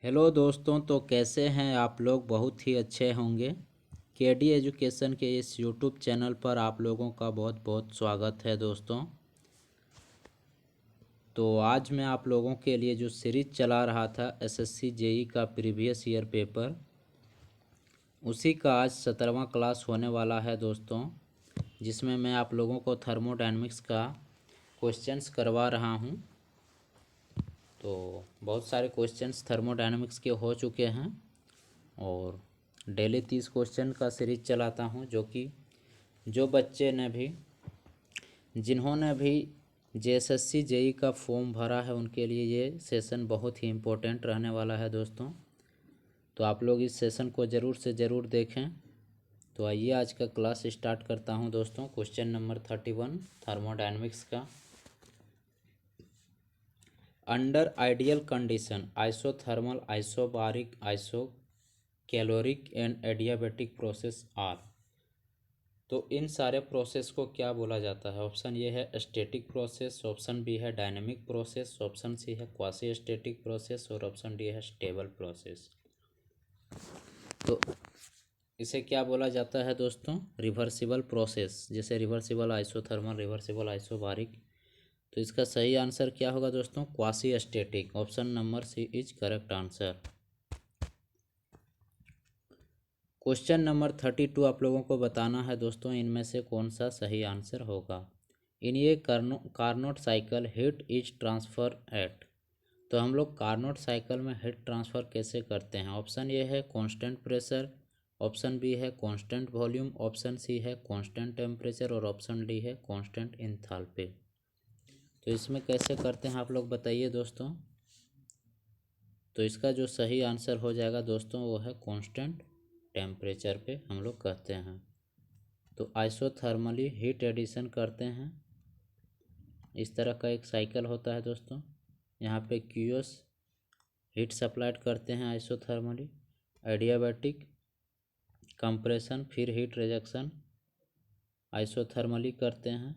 Hello दोस्तों, तो कैसे हैं आप लोग। बहुत ही अच्छे होंगे। केडी एजुकेशन के इस यूट्यूब चैनल पर आप लोगों का बहुत बहुत स्वागत है दोस्तों। तो आज मैं आप लोगों के लिए जो सीरीज चला रहा था एसएससी जेई का प्रीवियस ईयर पेपर, उसी का आज 17वां क्लास होने वाला है दोस्तों, जिसमें मैं आप लोगों को थर्मोडायनेमिक्स का क्वेश्चंस करवा रहा हूं। तो बहुत सारे क्वेश्चंस थर्मोडायनेमिक्स के हो चुके हैं और डेली 30 क्वेश्चन का सीरीज चलाता हूं, जो कि जो बच्चे ने भी जिन्होंने भी जेएसएससी जेई का फॉर्म भरा है उनके लिए ये सेशन बहुत ही इम्पोर्टेंट रहने वाला है दोस्तों। तो आप लोग इस सेशन को ज़रूर से ज़रूर देखें। तो आइए आज का क्लास स्टार्ट करता हूं दोस्तों। क्वेश्चन नंबर 31 थर्मोडायनेमिक्स का। Under ideal condition isothermal, isobaric, isocaloric and adiabatic process are. तो इन सारे प्रोसेस को क्या बोला जाता है। ऑप्शन ए है स्टैटिक प्रोसेस, ऑप्शन बी है डायनेमिक प्रोसेस, ऑप्शन सी है क्वासी स्टैटिक प्रोसेस और ऑप्शन डी है स्टेबल प्रोसेस। तो इसे क्या बोला जाता है दोस्तों, रिवर्सिबल प्रोसेस। जैसे रिवर्सिबल आइसोथर्मल, रिवर्सिबल आइसोबारिक। तो इसका सही आंसर क्या होगा दोस्तों, quasi static. Option number C is correct answer. Question number 32 आप लोगों को बताना है दोस्तों, इनमें से कौन सा सही आंसर होगा। इन ये Carnot cycle heat is transfer at. तो हम लोग कार्नोट साइकिल में हीट ट्रांसफ़र कैसे करते हैं। ऑप्शन ए है कांस्टेंट प्रेशर, ऑप्शन बी है कांस्टेंट वॉल्यूम, ऑप्शन सी है कांस्टेंट टेम्परेचर और ऑप्शन डी है कांस्टेंट एंथैल्पी। तो इसमें कैसे करते हैं आप लोग बताइए दोस्तों। तो इसका जो सही आंसर हो जाएगा दोस्तों वो है कांस्टेंट टेम्परेचर पे हम लोग कहते हैं। तो आइसोथर्मली हीट एडिशन करते हैं। इस तरह का एक साइकिल होता है दोस्तों। यहाँ पे क्यूएस हीट सप्लाइड करते हैं आइसोथर्मली, एडियाबैटिक कंप्रेशन, फिर हीट रिजेक्शन आइसोथर्मली करते हैं।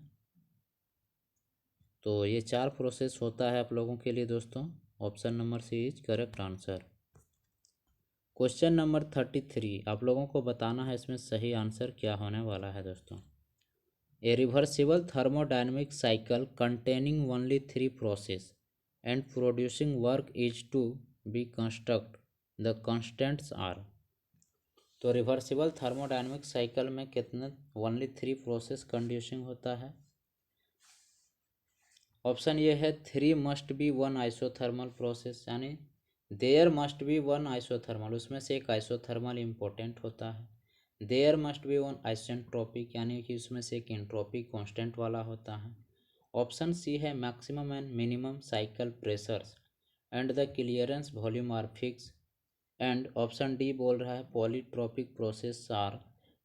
तो ये 4 प्रोसेस होता है आप लोगों के लिए दोस्तों। Option number C is correct answer. Question number 33 आप लोगों को बताना है इसमें सही आंसर क्या होने वाला है दोस्तों। A reversible thermodynamic cycle containing only 3 processes and producing work is to be construct. The constants are। तो रिवर्सिबल थर्मोडायनेमिक साइकिल में कितने ओनली 3 प्रोसेस कंडीशनिंग होता है। ऑप्शन ये है 3 must be one isothermal process, यानी there must be one isothermal, उसमें से एक आइसोथर्मल इम्पोर्टेंट होता है। There must be one isentropic, यानी कि उसमें से एक एंट्रोपी कांस्टेंट वाला होता है। ऑप्शन सी है maximum and minimum cycle pressures and the clearance volume are fix. And option D बोल रहा है polytropic process are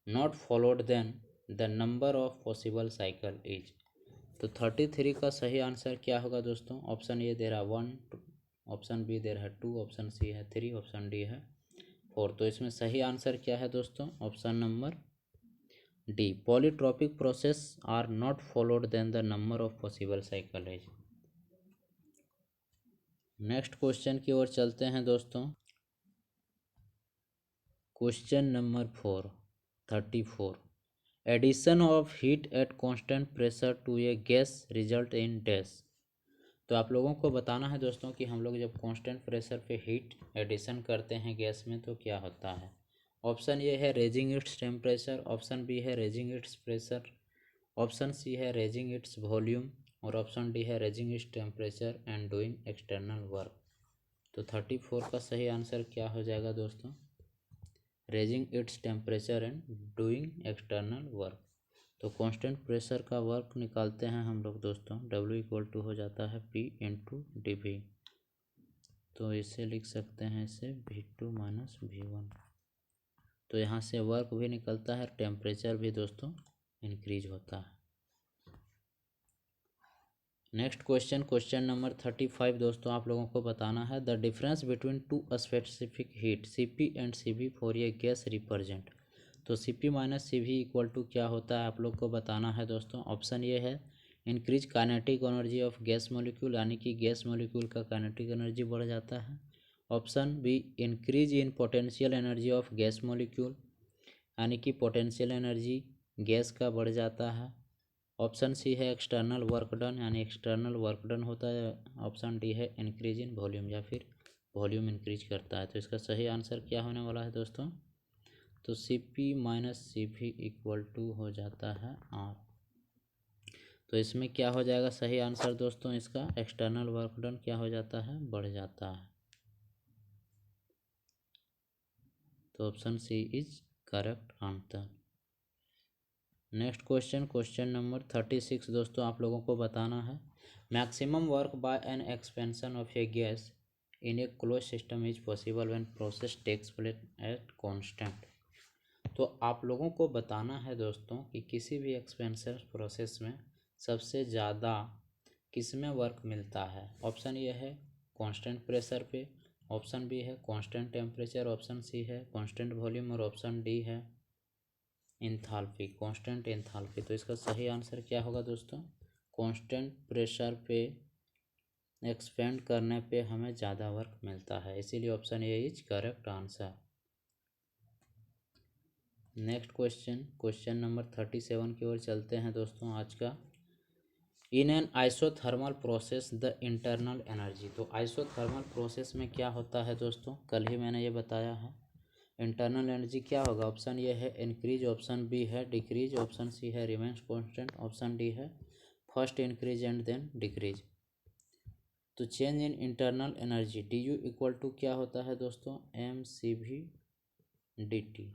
not followed then the number of possible cycle is. तो 33 का सही आंसर क्या होगा दोस्तों। ऑप्शन ए दे रहा है 1, ऑप्शन बी दे रहा है 2, ऑप्शन सी है 3, ऑप्शन डी है 4। तो इसमें सही आंसर क्या है दोस्तों, option number D, polytropic process are not followed then the number of possible cycle is. Next question की ओर चलते हैं दोस्तों। Question number 34 addition of heat at constant pressure to a gas result in dash. तो आप लोगों को बताना है दोस्तों कि हम लोग जब कांस्टेंट प्रेशर पे हीट एडिशन करते हैं गैस में तो क्या होता है। ऑप्शन ए है raising its temperature, option B है raising its pressure, option C है रेजिंग इट्स वॉल्यूम और ऑप्शन डी है raising its temperature and doing external work. तो 34 का सही आंसर क्या हो जाएगा दोस्तों, raising its temperature and doing external work. तो कांस्टेंट प्रेशर का वर्क निकालते हैं हम लोग दोस्तों, W इक्वल टू हो जाता है P इंटू dV। तो इसे लिख सकते हैं इसे V2 माइनस V1। तो यहाँ से वर्क भी निकलता है, टेम्परेचर भी दोस्तों इंक्रीज होता है। नेक्स्ट क्वेश्चन, क्वेश्चन नंबर 35 दोस्तों आप लोगों को बताना है the difference between two specific heat CP and CV for a gas represent. तो CP minus CV equal to क्या होता है आप लोग को बताना है दोस्तों। ऑप्शन ये है increase kinetic energy of gas molecule, यानी कि गैस मॉलिक्यूल का काइनेटिक एनर्जी बढ़ जाता है। Option be increase in potential energy of gas molecule, यानी कि पोटेंशियल एनर्जी गैस का बढ़ जाता है। ऑप्शन सी है एक्सटर्नल वर्क डन, यानी एक्सटर्नल वर्क डन होता है। ऑप्शन डी है इंक्रीज इन वॉल्यूम, या फिर वॉल्यूम इंक्रीज करता है। तो इसका सही आंसर क्या होने वाला है दोस्तों? तो C P minus C V equal to हो जाता है आर। तो इसमें क्या हो जाएगा सही आंसर दोस्तों? इसका एक्सटर्नल वर्क डन क्या हो जाता है? बढ़ जाता है। तो option C is correct answer. Next question, question number 36 दोस्तों, आप लोगों को बताना है maximum work by an expansion of a gas in a close system is possible when process takes place at constant. तो आप लोगों को बताना है दोस्तों कि किसी भी एक्सपेंशन प्रोसेस में सबसे ज़्यादा किस में वर्क मिलता है। ऑप्शन ये है कांस्टेंट प्रेशर पे, ऑप्शन बी है कांस्टेंट टेम्परेचर, ऑप्शन सी है कांस्टेंट वॉल्यूम, और ऑप्शन डी है एंथैल्पी, कांस्टेंट एंथैल्पी। तो इसका सही आंसर क्या होगा दोस्तों? कांस्टेंट प्रेशर पे एक्सपेंड करने पे हमें ज़्यादा वर्क मिलता है, इसीलिए option A is correct answer. Next question, question number 37 की ओर चलते हैं दोस्तों आज का। In an isothermal process the internal energy. तो आइसोथर्मल प्रोसेस में क्या होता है दोस्तों? कल ही मैंने ये बताया है। इंटरनल एनर्जी क्या होगा? ऑप्शन ये है इंक्रीज, ऑप्शन बी है डिक्रीज, ऑप्शन सी है रिमेन्स कांस्टेंट, ऑप्शन डी है first increase and then decrease. तो change in internal energy D U equal to क्या होता है दोस्तों? M C V D T.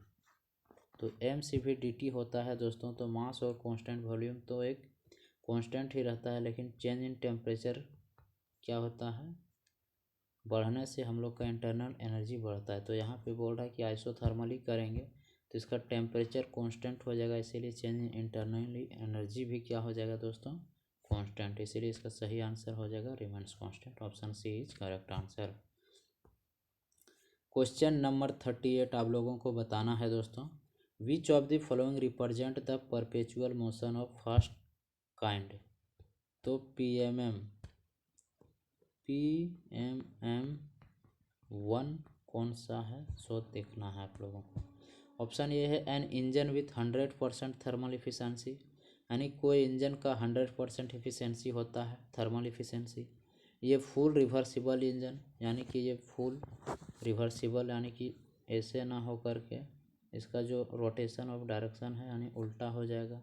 तो M C V D T होता है दोस्तों। तो मास और कांस्टेंट वॉल्यूम तो एक कांस्टेंट ही रहता है, लेकिन चेंज इन टेम्परेचर क्या होता है? बढ़ने से हम लोग का इंटरनल एनर्जी बढ़ता है। तो यहाँ पे बोल रहा है कि आइसोथर्मली करेंगे तो इसका टेम्परेचर कांस्टेंट हो जाएगा, इसीलिए चेंज इन इंटरनली एनर्जी भी क्या हो जाएगा दोस्तों? कांस्टेंट। इसीलिए इसका सही आंसर हो जाएगा remains constant. Option C is correct answer. Question number 38 आप लोगों को बताना है दोस्तों। Which of the following represent the perpetual motion of first kind. तो PM1 कौन सा है सो देखना है आप लोगों को। ऑप्शन ये है an engine with 100% thermal efficiency, यानी कोई इंजन का 100% इफिशेंसी होता है थर्मल इफिशेंसी। ये फुल रिवर्सिबल इंजन, यानी कि ये फुल रिवर्सिबल, यानी कि ऐसे ना हो करके इसका जो रोटेशन ऑफ डायरेक्शन है यानी उल्टा हो जाएगा।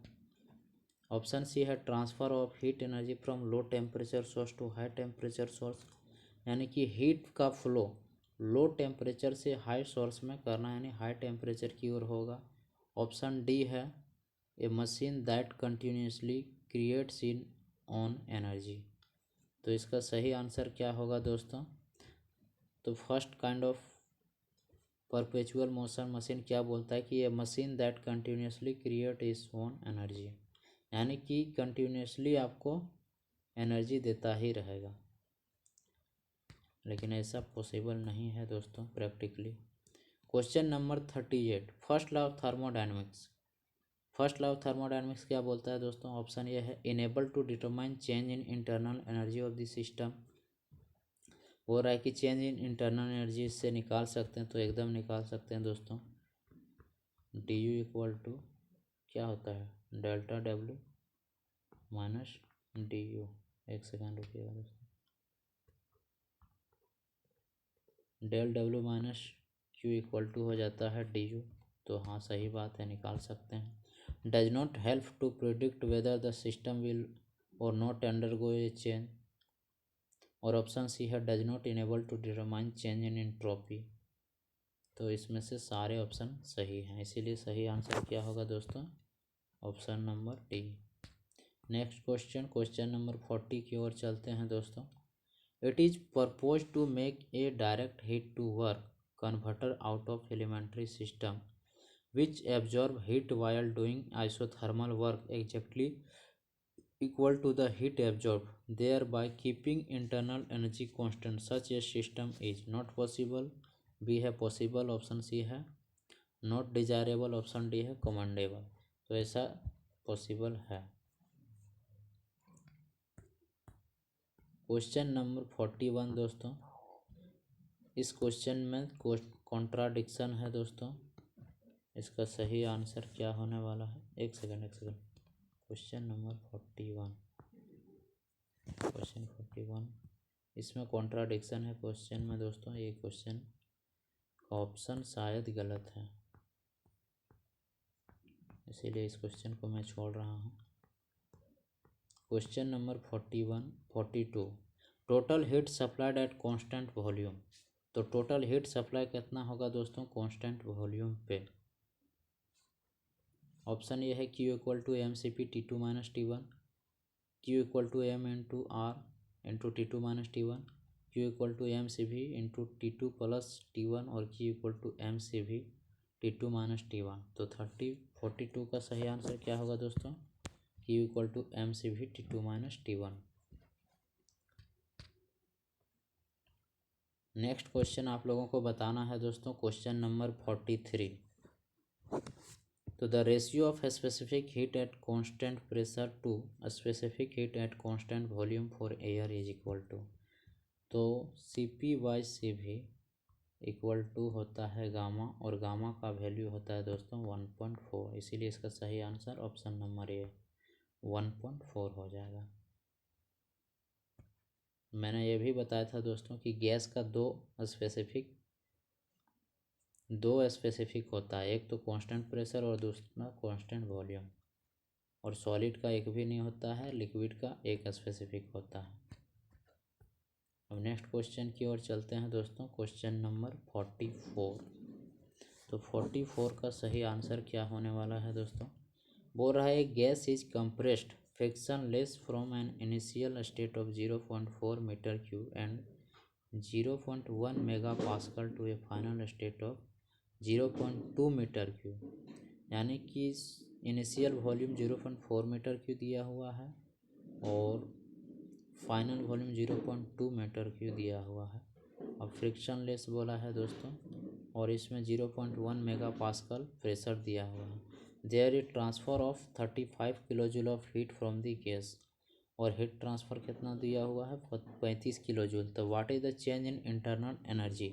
ऑप्शन सी है transfer of heat energy from low temperature source to high temperature source, यानी कि हीट का फ्लो लो टेम्परेचर से हाई सोर्स में करना, यानी हाई टेम्परेचर की ओर होगा। ऑप्शन डी है a machine that continuously creates इन ऑन एनर्जी। तो इसका सही आंसर क्या होगा दोस्तों? तो first kind of perpetual motion machine क्या बोलता है कि a machine that continuously create is own energy, यानी कि कंटिन्यूसली आपको एनर्जी देता ही रहेगा, लेकिन ऐसा पॉसिबल नहीं है दोस्तों practically. Question number 38 first law of thermodynamics. First law of thermodynamics क्या बोलता है दोस्तों? ऑप्शन ये है enable to determine change in internal energy of the system. हो रहा है कि चेंज इन इंटरनल एनर्जी इससे निकाल सकते हैं, तो एकदम निकाल सकते हैं दोस्तों। डी यू इक्वल टू क्या होता है? Delta W minus D U. एक सेकेंड रुकिएगा दोस्तों। Del W minus Q equal to हो जाता है डी यू। तो हाँ सही बात है, निकाल सकते हैं। Does not help to predict whether the system will or not undergo a change, और ऑप्शन सी है does not enable to determine change in entropy. तो इसमें से सारे ऑप्शन सही हैं, इसीलिए सही आंसर क्या होगा दोस्तों? Option number D. Next question, question number 40 की ओर चलते हैं दोस्तों। It is propose to make a direct heat to work converter out of elementary system which absorb heat while doing isothermal work exactly equal to the heat absorbed, thereby keeping internal energy constant. Such a system is not possible. B है possible, option C है not desirable, option D है commendable। तो ऐसा possible है। Question number 41 दोस्तों। इस question में contradiction है दोस्तों। इसका सही आंसर क्या होने वाला है? एक सेकंड। क्वेश्चन नंबर 41, क्वेश्चन 41 इसमें कॉन्ट्राडिक्शन है क्वेश्चन में दोस्तों। ये क्वेश्चन का ऑप्शन शायद गलत है, इसीलिए इस क्वेश्चन को मैं छोड़ रहा हूँ। Question number 42 total heat supplied eight constant volume. तो टोटल हीट सप्लाई कितना होगा दोस्तों कांस्टेंट वॉल्यूम पे? ऑप्शन ये है Q equal to M C P T2 minus T1, Q equal to M into R into T2 minus T1, Q equal to M C भी into T2 plus T1 और Q equal to M C भी T2 minus T1। तो 42 का सही answer क्या होगा दोस्तों? Q equal to M C भी T2 minus T1। Next question आप लोगों को बताना है दोस्तों, क्वेश्चन नंबर 43। तो the ratio of specific heat at constant pressure to specific heat at constant volume for air is equal to. तो CP/CV equal to होता है गामा, और गामा का वैल्यू होता है दोस्तों 1.4। इसीलिए इसका सही आंसर ऑप्शन नंबर ए 1.4 हो जाएगा। मैंने ये भी बताया था दोस्तों कि गैस का दो स्पेसिफिक होता है, एक तो कांस्टेंट प्रेशर और दूसरा कांस्टेंट वॉल्यूम। और सॉलिड का एक भी नहीं होता है, लिक्विड का एक स्पेसिफिक होता है। अब नेक्स्ट क्वेश्चन की ओर चलते हैं दोस्तों, क्वेश्चन नंबर 44। तो 44 का सही आंसर क्या होने वाला है दोस्तों? बोल रहा है gas is compressed frictionless from an initial state of 0.4 meter cube and 0.1 mega pascal to a final state of 0.2 meter cube. यानी कि इनिशियल वॉल्यूम 0.4 मीटर क्यूब दिया हुआ है और फाइनल वॉल्यूम 0.2 मीटर क्यूब दिया हुआ है। अब फ्रिक्शन लेस बोला है दोस्तों, और इसमें 0.1 मेगा पास्कल प्रेशर दिया हुआ है। There is transfer of 35 kilo joule of heat from the gas, और हीट ट्रांसफ़र कितना दिया हुआ है 35 किलो जूल। तो what is the change in internal energy?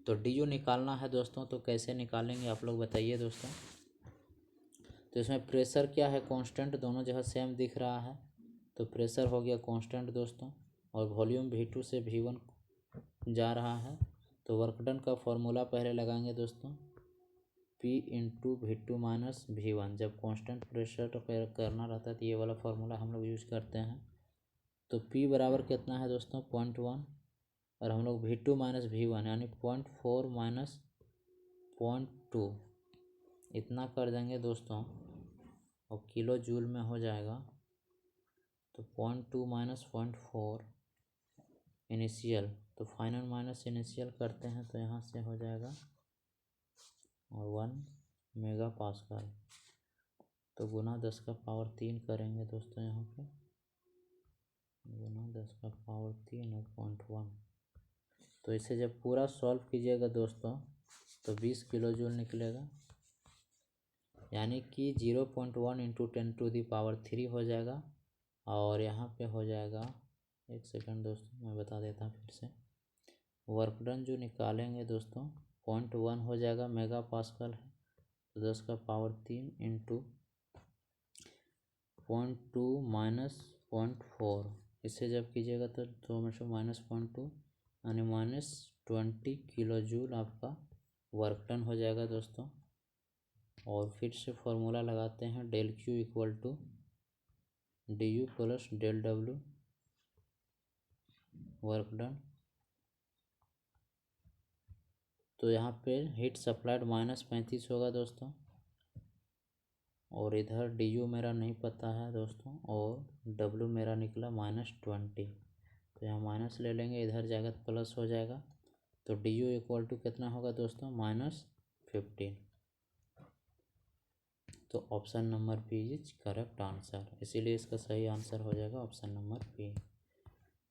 तो DU निकालना है दोस्तों, तो कैसे निकालेंगे आप लोग बताइए दोस्तों। तो इसमें प्रेशर क्या है कांस्टेंट, दोनों जगह सेम दिख रहा है, तो प्रेशर हो गया कांस्टेंट दोस्तों, और वॉल्यूम V2 से V1 जा रहा है। तो वर्क डन का फॉर्मूला पहले लगाएंगे दोस्तों, P into V2 minus V1। जब कांस्टेंट प्रेशर करना रहता है तो ये वाला फार्मूला हम लोग यूज करते हैं। तो P बराबर कितना है दोस्तों 0.1, और हम लोग V2 माइनस V1 यानी 0.4 माइनस 0.2 इतना कर देंगे दोस्तों, और किलो जूल में हो जाएगा। तो 0.2 माइनस 0.4 इनिशियल, तो फाइनल माइनस इनिशियल करते हैं तो यहाँ से हो जाएगा, और 1 मेगा पास्कल। तो गुना 10 का पावर 3 करेंगे दोस्तों, यहाँ पे गुना 10 का पावर 3 और 0.1। तो इसे जब पूरा सॉल्व कीजिएगा दोस्तों तो 20 किलो जूल निकलेगा, यानी कि 0.1 इंटू 10⁻³ हो जाएगा। और यहाँ पे हो जाएगा, एक सेकंड दोस्तों मैं बता देता हूँ फिर से। वर्क डन जो निकालेंगे दोस्तों 0.1 हो जाएगा, मेगा पास्कल है, तो 10 का पावर 3 इंटू 0.2 माइनस 0.4, इससे जब कीजिएगा तो 2 में से माइनस 0.2 यानी -20 किलो जूल आपका वर्क डन हो जाएगा दोस्तों। और फिर से फॉर्मूला लगाते हैं, del Q equal to DU plus del W work done. तो यहाँ पे हीट सप्लाइड -35 होगा दोस्तों, और इधर DU मेरा नहीं पता है दोस्तों, और W मेरा निकला -20। तो यहाँ माइनस ले लेंगे, इधर जाएगा तो प्लस हो जाएगा। तो DU इक्वल टू कितना होगा दोस्तों -15। तो option number P is correct answer, इसीलिए इसका सही आंसर हो जाएगा option number P।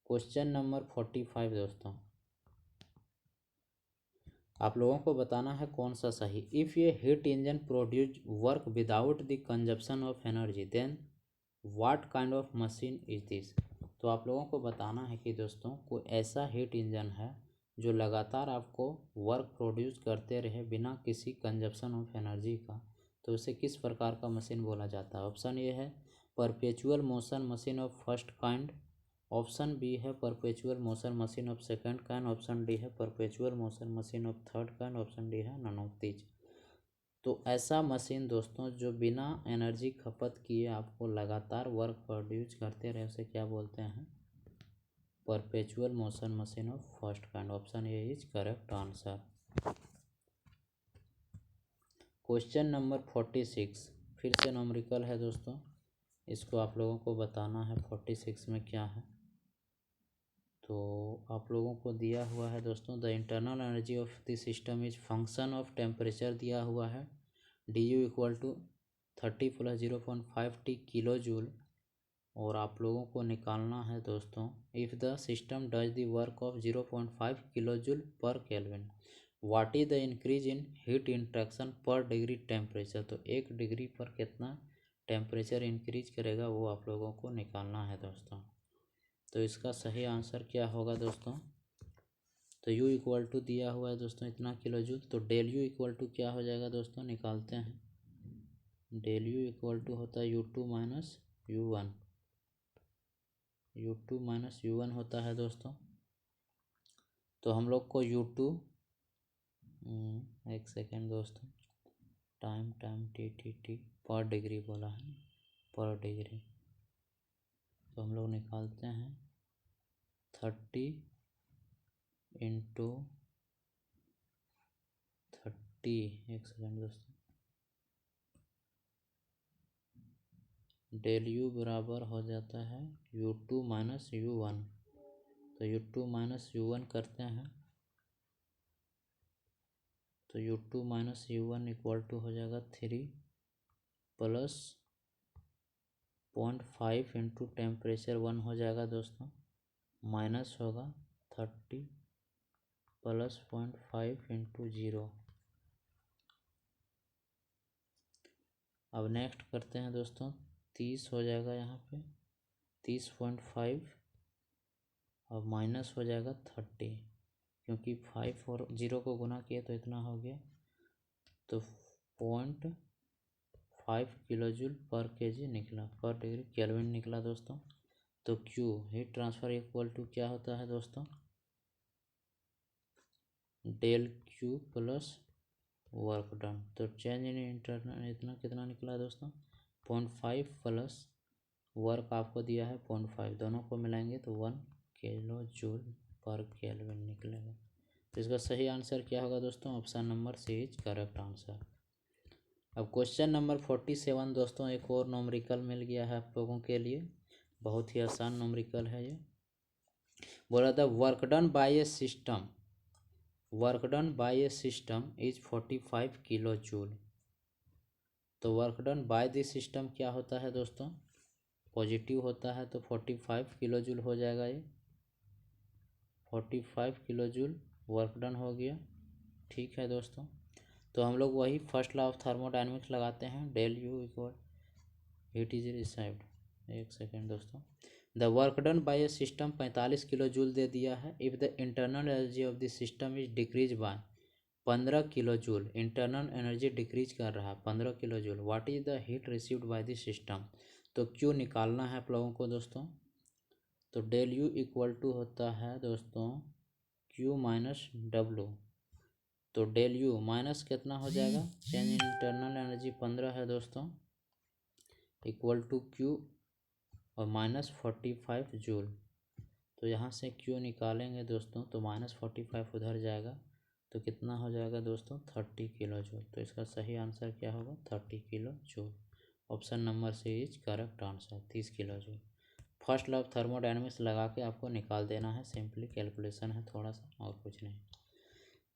Question number 45 दोस्तों, आप लोगों को बताना है कौन सा सही। इफ़ ये heat engine produce work without the consumption of energy then what kind of machine is this. तो आप लोगों को बताना है कि दोस्तों कोई ऐसा हीट इंजन है जो लगातार आपको वर्क प्रोड्यूस करते रहे बिना किसी कंजप्शन ऑफ एनर्जी का, तो उसे किस प्रकार का मशीन बोला जाता है? ऑप्शन ए है perpetual motion machine of first kind, option B है perpetual motion machine of second kind, option D है perpetual motion machine of third kind, option D है नन ऑफ दीज। तो ऐसा मशीन दोस्तों जो बिना एनर्जी खपत किए आपको लगातार वर्क प्रोड्यूस करते रहे उसे क्या बोलते हैं? Perpetual motion machine of first kind. Option A is correct answer. Question number 46 फिर से न्यूमेरिकल है दोस्तों, इसको आप लोगों को बताना है 46 में क्या है। तो आप लोगों को दिया हुआ है दोस्तों the internal energy of the system is function of temperature दिया हुआ है, D U equal to 30 + 0.5 kilo joule. और आप लोगों को निकालना है दोस्तों if the system does the work of 0.5 kilo joule per kelvin what is the increase in heat interaction per degree temperature. तो 1 डिग्री पर कितना टेम्परेचर इंक्रीज करेगा वो आप लोगों को निकालना है दोस्तों। तो इसका सही आंसर क्या होगा दोस्तों? तो U इक्वल टू दिया हुआ है दोस्तों इतना किलो जूल, तो डेल U इक्वल टू क्या हो जाएगा दोस्तों? निकालते हैं। डेल U इक्वल टू होता है U2 minus U1, U2 minus U1 होता है दोस्तों। तो हम लोग को U2 एक सेकेंड दोस्तों, टाइम T पर डिग्री बोला है, पर डिग्री। तो हम लोग निकालते हैं 30 × 30, एक सेकेंड दोस्तों, डेल U बराबर हो जाता है U2 माइनस U1। तो U2 माइनस U1 करते हैं, तो U2 minus U1 equal to हो जाएगा 3 + 0.5 इंटू टेम्परेचर 1 हो जाएगा दोस्तों, माइनस होगा 30 + 0.5 इंटू 0। अब नेक्स्ट करते हैं दोस्तों, 30 हो जाएगा यहाँ पे 30.5 और माइनस हो जाएगा 30, क्योंकि 5 और 0 को गुना किया तो इतना हो गया, तो 0.5 किलो जूल पर केजी निकला, पर डिग्री केल्विन निकला दोस्तों। तो Q heat transfer equal to क्या होता है दोस्तों? Del Q plus work done. तो चेंज इन इंटरनल इतना कितना निकला दोस्तों? 0.5 प्लस वर्क आपको दिया है 0.5, दोनों को मिलाएंगे तो 1 किलो जूल पर केल्विन निकलेगा। तो इसका सही आंसर क्या होगा दोस्तों? Option number C is correct answer. अब क्वेश्चन नंबर 47 दोस्तों, एक और न्यूमेरिकल मिल गया है आप लोगों के लिए, बहुत ही आसान न्यूमेरिकल है ये। बोला था work done by a system, work done by a system is 45 kilo joule. तो work done by the system क्या होता है दोस्तों? पॉजिटिव होता है, तो 45 किलो जूल हो जाएगा ये, 45 किलो जूल वर्क डन हो गया। ठीक है दोस्तों, तो हम लोग वही फर्स्ट लॉ ऑफ थर्मोडायनेमिक्स लगाते हैं, del U equal heat is received. एक सेकेंड दोस्तों, the work done by a system 45 kilo joule दे दिया है। If the internal energy of the system is decrease by 15 kilo joule, internal energy decrease कर रहा है 15 kilo joule, what is the heat received by the system. तो Q निकालना है आप लोगों को दोस्तों। तो डेल U इक्वल टू होता है दोस्तों Q माइनस W। तो डेल U माइनस कितना हो जाएगा? चेंज इन इंटरनल एनर्जी 15 है दोस्तों, इक्वल टू Q और माइनस 45 जूल। तो यहाँ से Q निकालेंगे दोस्तों तो माइनस 45 उधर जाएगा, तो कितना हो जाएगा दोस्तों? 30 किलो जूल। तो इसका सही आंसर क्या होगा? 30 kilo joule. Option number C is correct answer, 30 kilo joule. First law of thermodynamics लगा के आपको निकाल देना है, सिंपली कैलकुलेशन है थोड़ा सा और कुछ नहीं।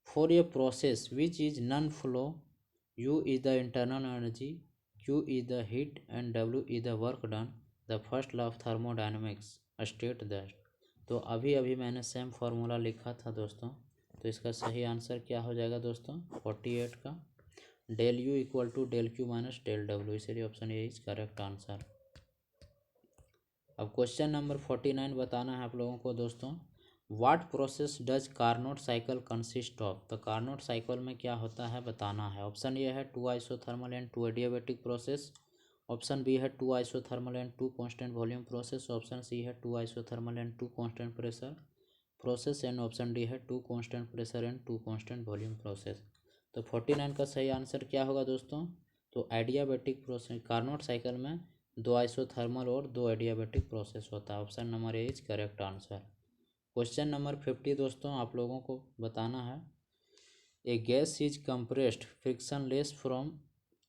For a process which is non flow, U is the internal energy, Q is the heat and W is the work done, the first law of thermodynamics state that. तो अभी अभी मैंने सेम फार्मूला लिखा था दोस्तों, तो इसका सही आंसर क्या हो जाएगा दोस्तों? 48 का del U equal to del Q minus del W, इसलिए option A is correct answer. अब क्वेश्चन नंबर 49 बताना है आप लोगों को दोस्तों, what process does Carnot cycle consist of. तो कार्नोट साइकिल में क्या होता है बताना है। ऑप्शन ए है 2 isothermal and 2 adiabatic process. Option B है 2 isothermal and 2 constant volume process. Option C है 2 isothermal and 2 constant pressure process and option D है 2 constant pressure and 2 constant volume process. तो 49 का सही आंसर क्या होगा दोस्तों। तो एडियाबैटिक प्रोसेस कार्नोट साइकिल में 2 आइसोथर्मल और 2 एडियाबैटिक प्रोसेस होता है। Option number A is correct answer. Question number 50 दोस्तों आप लोगों को बताना है। A gas is compressed frictionless from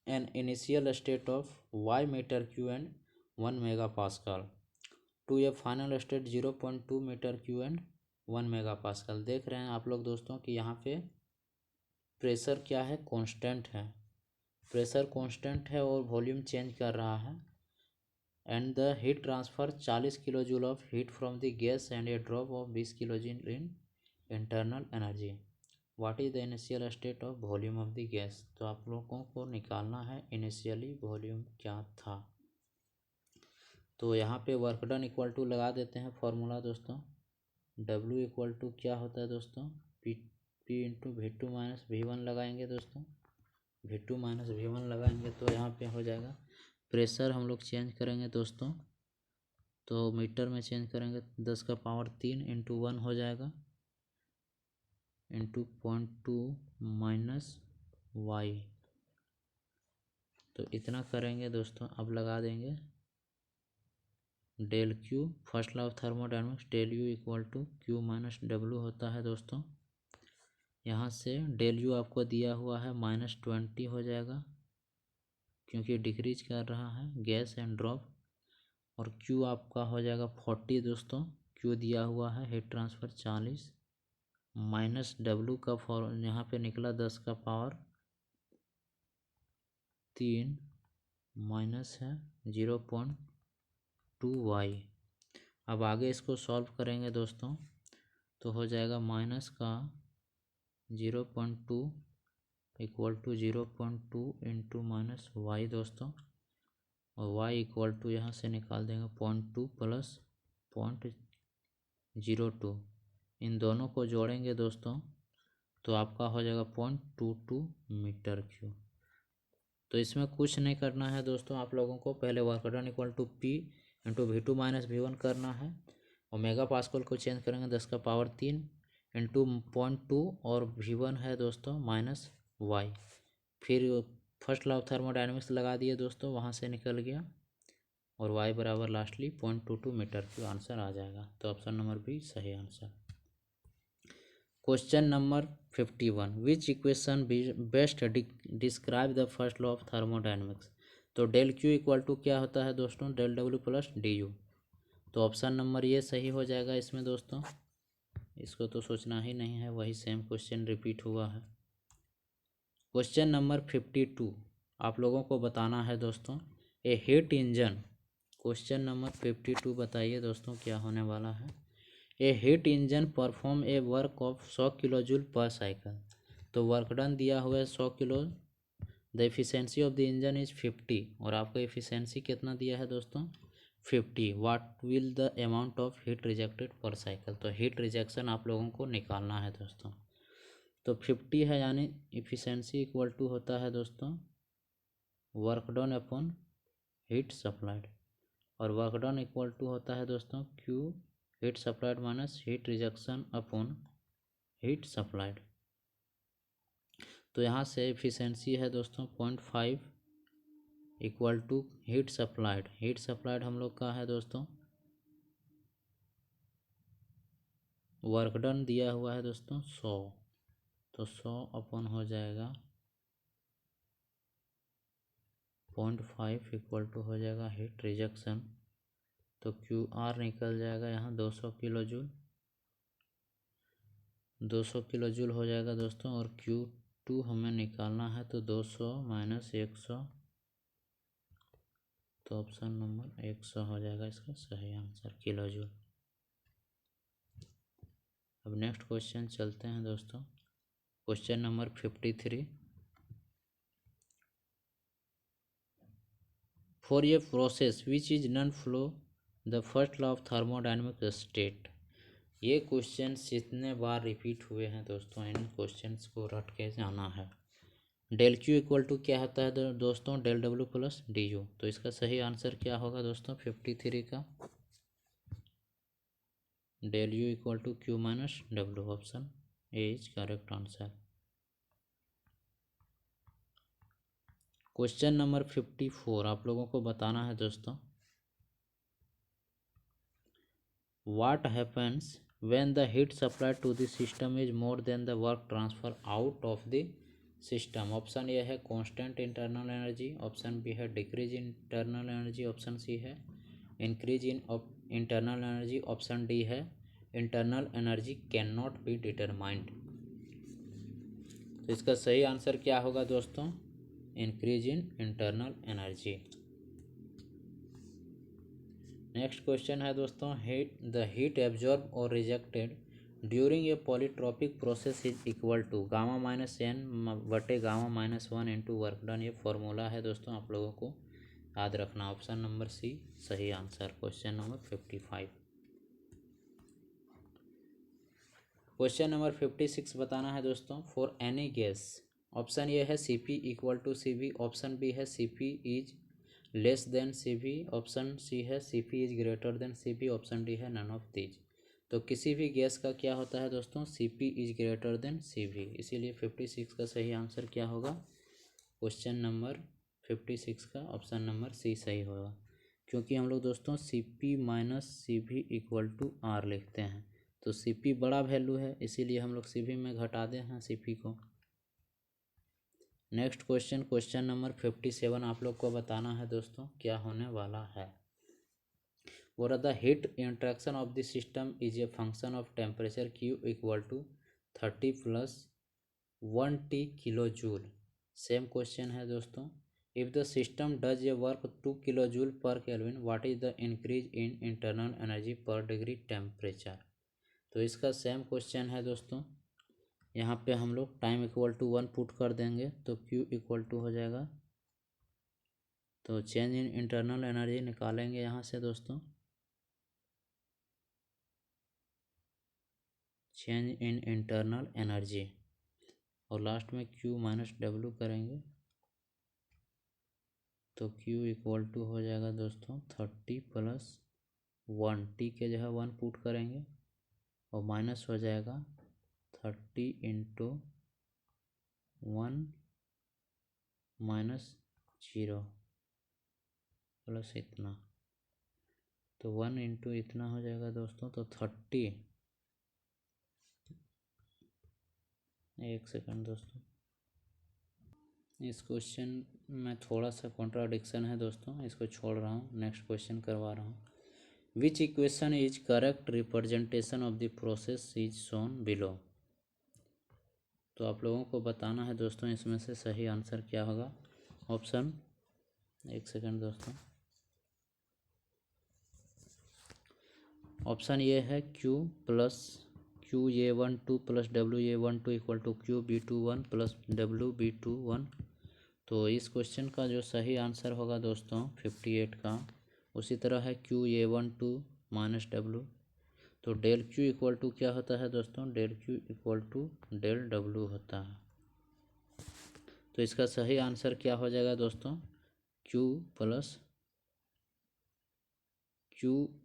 an initial state of Y metre cube and 1 mega pascal to a final state 0.2 metre cube and 1 mega pascal. देख रहे हैं आप लोग दोस्तों कि यहाँ पे प्रेशर क्या है, कांस्टेंट है। प्रेशर कांस्टेंट है और वॉल्यूम चेंज कर रहा है। And the heat transfer 40 kilo joule of heat from the gas and A drop of 20 kilo joule in internal energy. What is the initial state of volume of the gas. तो आप लोगों को निकालना है initially volume क्या था। तो यहाँ पे वर्क डन इक्वल टू लगा देते हैं फॉर्मूला दोस्तों। W इक्वल टू क्या होता है दोस्तों, P into V2 minus V1 लगाएंगे दोस्तों। V2 माइनस V1 लगाएंगे तो यहाँ पे हो जाएगा। प्रेशर हम लोग चेंज करेंगे दोस्तों, तो मीटर में चेंज करेंगे 10 का पावर 3 इंटू 1 हो जाएगा इंटू 0.2 माइनस वाई। तो इतना करेंगे दोस्तों। अब लगा देंगे del Q, first law of thermodynamics, del U equal to Q minus W होता है दोस्तों। यहाँ से डेल यू आपको दिया हुआ है -20 हो जाएगा क्योंकि डिक्रीज कर रहा है गैस एंड ड्रॉप। और क्यू आपका हो जाएगा 40 दोस्तों। क्यू दिया हुआ है हीट ट्रांसफ़र 40 माइनस डब्ल्यू का फॉर यहाँ पे निकला 10 का पावर 3 माइनस है 0.2 वाई। अब आगे इसको सॉल्व करेंगे दोस्तों तो हो जाएगा माइनस का 0.2 equal to 0.2 into minus Y दोस्तों। और वाई इक्वल टू यहाँ से निकाल देंगे 0.2 प्लस 0.02। इन दोनों को जोड़ेंगे दोस्तों तो आपका हो जाएगा 0.22 मीटर क्यूब। तो इसमें कुछ नहीं करना है दोस्तों आप लोगों को। पहले work done equal to P into V2 minus V1 करना है और मेगा पास्कल को चेंज करेंगे 10 का पावर 3 इंटू 0.2 और V1 है दोस्तों माइनस वाई। फिर फर्स्ट लॉ ऑफ थर्मोडायनेमिक्स लगा दिए दोस्तों, वहाँ से निकल गया और y बराबर लास्टली 0.22 मीटर क्यूब आंसर आ जाएगा। तो ऑप्शन नंबर बी सही answer. Question number 51 which equation best describe the first law of thermodynamics. तो डेल क्यू इक्वल टू क्या होता है दोस्तों, del W plus D U. तो ऑप्शन नंबर ये सही हो जाएगा इसमें दोस्तों। इसको तो सोचना ही नहीं है, वही सेम क्वेश्चन रिपीट हुआ है। क्वेश्चन नंबर 52 आप लोगों को बताना है दोस्तों। A heat engine. Question number 52 बताइए दोस्तों क्या होने वाला है। A heat engine perform a work of 100 kilo joule per cycle. तो वर्क डन दिया हुआ है 100 kilo. The efficiency of the engine is 50 और आपका एफिशिएंसी कितना दिया है दोस्तों 50। What will the amount of heat rejected per cycle. तो हीट रिजेक्शन आप लोगों को निकालना है दोस्तों। तो 50 है यानी एफिशिएंसी इक्वल टू होता है दोस्तों work done upon heat supplied. और वर्क डन इक्वल टू होता है दोस्तों Q heat supplied minus heat rejection upon heat supplied. तो यहाँ से एफिशिएंसी है दोस्तों 0.5 equal to heat supplied. Heat supplied हम लोग का है दोस्तों वर्क डन दिया हुआ है दोस्तों 100। तो 100 अपन हो जाएगा 0.5 इक्वल टू हो जाएगा हीट रिजेक्शन। तो क्यू आर निकल जाएगा यहाँ 200 किलो जूल। 200 किलो जूल हो जाएगा दोस्तों। और Q2 हमें निकालना है तो 200 माइनस 100। तो ऑप्शन नंबर 100 हो जाएगा इसका सही आंसर किलो जूल। अब नेक्स्ट क्वेश्चन चलते हैं दोस्तों। Question number 53 for a process which is non flow the first law of thermodynamic state. ये क्वेश्चन जितने बार रिपीट हुए हैं दोस्तों, इन क्वेश्चंस को रट के जाना है। डेल क्यू इक्वल टू क्या होता है दोस्तों, del W plus D U. तो इसका सही आंसर क्या होगा दोस्तों 53 का, del U equal to Q minus W. Option A is correct answer. Question number 54 आप लोगों को बताना है दोस्तों, what happens when the heat supply to the system is more than the work transfer out of the system. Option A है constant internal energy, option B है decrease internal energy, option C है increase in internal energy, option D है internal energy cannot be determined. तो इसका सही answer क्या होगा दोस्तों, increase in internal energy. Next question है दोस्तों, हीट एब्जॉर्ब और rejected during a polytropic process is equal to gamma minus N बटे gamma minus one into work done. ये फॉर्मूला है दोस्तों, आप लोगों को याद रखना। ऑप्शन नंबर सी सही answer, question number 55। Question number 56 बताना है दोस्तों, for any gas. Option A है C P equal to C V, option B है C P is less than C V, option C है C P is greater than C P, option D है none of these. तो किसी भी gas का क्या होता है दोस्तों, C P is greater than C V. इसीलिए 56 का सही आंसर क्या होगा, क्वेश्चन नंबर 56 का ऑप्शन नंबर सी सही होगा। क्योंकि हम लोग दोस्तों C P minus C V equal to R लिखते हैं, तो सी पी बड़ा वैल्यू है, इसीलिए हम लोग सी वी में घटा दें हैं सी पी को। नेक्स्ट क्वेश्चन, क्वेश्चन नंबर 57 आप लोग को बताना है दोस्तों क्या होने वाला है। और the heat interaction of the system is a function of temperature Q equal to 30 plus 1 kilo joule. Same question है दोस्तों, if the system does a work 2 kilo joule per kelvin what is the increase in internal energy per degree temperature. तो इसका same question है दोस्तों, यहाँ पे हम लोग टाइम इक्वल टू 1 पुट कर देंगे तो Q इक्वल टू हो जाएगा, तो चेंज इन इंटरनल एनर्जी निकालेंगे यहाँ से दोस्तों, चेंज इन इंटरनल एनर्जी, और लास्ट में Q माइनस डब्ल्यू करेंगे तो Q इक्वल टू हो जाएगा दोस्तों 30 प्लस 1, टी के जगह 1 पुट करेंगे और माइनस हो जाएगा 30 इंटू 1 माइनस 0 प्लस इतना, तो 1 इंटू इतना हो जाएगा दोस्तों, तो 30, एक सेकंड दोस्तों, इस क्वेश्चन में थोड़ा सा कॉन्ट्राडिक्शन है दोस्तों, इसको छोड़ रहा हूँ, नेक्स्ट क्वेश्चन करवा रहा हूँ। विच equation is correct representation of the process is shown below. तो आप लोगों को बताना है दोस्तों इसमें से सही आंसर क्या होगा। ऑप्शन, एक सेकंड दोस्तों, ऑप्शन ये है Q A one two plus W A one two equal to Q B two one plus W B two one. तो इस क्वेश्चन का जो सही आंसर होगा दोस्तों 58 का, उसी तरह है Q A one two minus W. तो डेल क्यू इक्वल टू क्या होता है दोस्तों, del Q equal to del W होता है। तो इसका सही आंसर क्या हो जाएगा दोस्तों, Q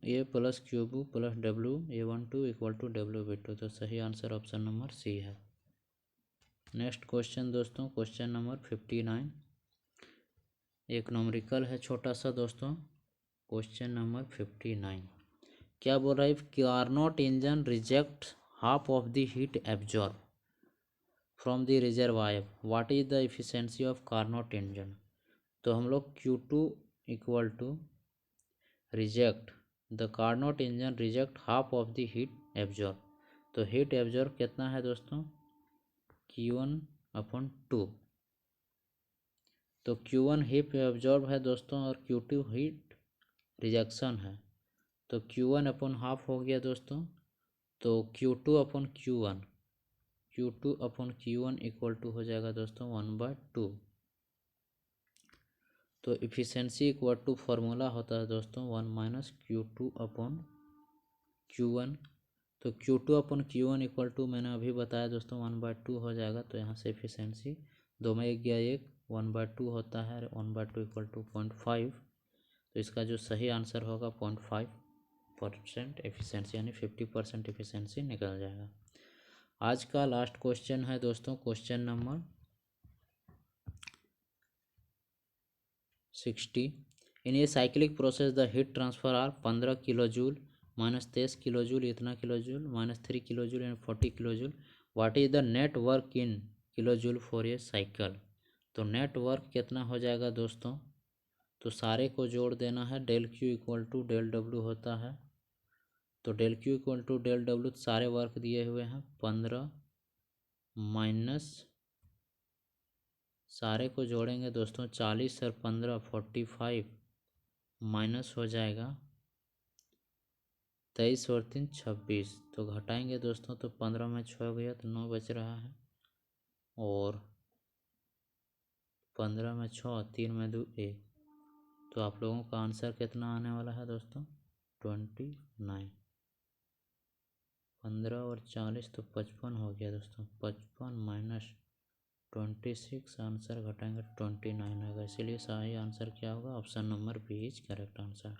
A plus Q B plus W A one two equal to W B two. तो सही आंसर ऑप्शन नंबर सी है। नेक्स्ट क्वेश्चन दोस्तों, क्वेश्चन नंबर 59, एक न्यूमेरिकल है छोटा सा दोस्तों। क्वेश्चन नंबर 59 क्या बोल रहा है, Carnot engine reject half of the heat absorb from the reservoir what is the efficiency of Carnot engine. तो हम लोग Q2 equal to reject the Carnot engine reject half of the heat absorb. तो heat absorb कितना है दोस्तों, Q1/2। तो Q1 heat absorb है दोस्तों और Q2 हीट रिजेक्शन है, तो Q1 हाफ हो गया दोस्तों, तो Q2/Q1 इक्वल टू हो जाएगा दोस्तों 1/2। तो इफिशेंसी इक्वल टू फार्मूला होता है दोस्तों 1 माइनस Q2/Q1। तो Q2 upon Q1 equal to मैंने अभी बताया दोस्तों 1/2 हो जाएगा। तो यहाँ से एफिशिएंसी 2 में 1 गया 1, 1/2 होता है, 1/2 इक्वल टू 0.5। तो इसका जो सही आंसर होगा 0.5% एफिशिएंसी, यानी 50% एफिशिएंसी निकल जाएगा। आज का लास्ट क्वेश्चन है दोस्तों क्वेश्चन नंबर 60। इन ये cyclic process the heat transfer are 15 kilo joule -23 kilo joule, इतना kilo joule, -3 kilo joule and 40 kilo joule. What is the net work in kilo joule for a cycle. तो net work कितना हो जाएगा दोस्तों, तो सारे को जोड़ देना है। Del Q equal to del W होता है। तो del Q equal to del W सारे वर्क दिए हुए हैं 15 माइनस सारे को जोड़ेंगे दोस्तों 40 और 15 45 माइनस हो जाएगा 23 और 3 26। तो घटाएंगे दोस्तों तो 15 में 6 गया तो 9 बच रहा है, और 15 में 6, 3 में 2 1। तो आप लोगों का आंसर कितना आने वाला है दोस्तों 29। 15 और 40 तो 55 हो गया दोस्तों, 55 माइनस 26, आंसर घटाएंगे 29 होगा। इसीलिए सही आंसर क्या होगा, option number B is correct answer.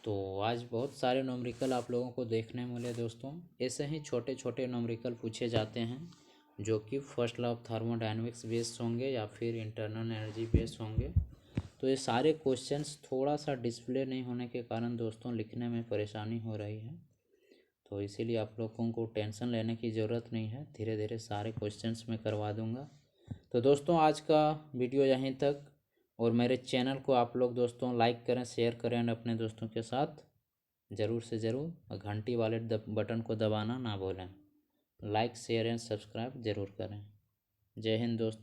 तो आज बहुत सारे न्यूमेरिकल आप लोगों को देखने मिले दोस्तों। ऐसे ही छोटे छोटे न्यूमेरिकल पूछे जाते हैं जो कि first law of thermodynamics based होंगे या फिर इंटरनल एनर्जी बेस्ड होंगे। तो ये सारे क्वेश्चंस थोड़ा सा डिस्प्ले नहीं होने के कारण दोस्तों लिखने में परेशानी हो रही है। तो इसीलिए आप लोगों को टेंशन लेने की ज़रूरत नहीं है, धीरे धीरे सारे क्वेश्चंस मैं करवा दूंगा। तो दोस्तों आज का वीडियो यहीं तक, और मेरे चैनल को आप लोग दोस्तों लाइक करें, शेयर करें और अपने दोस्तों के साथ ज़रूर से ज़रूर, और घंटी वाले बटन को दबाना ना भूलें। लाइक शेयर एंड सब्सक्राइब ज़रूर करें। जय हिंद दोस्तों।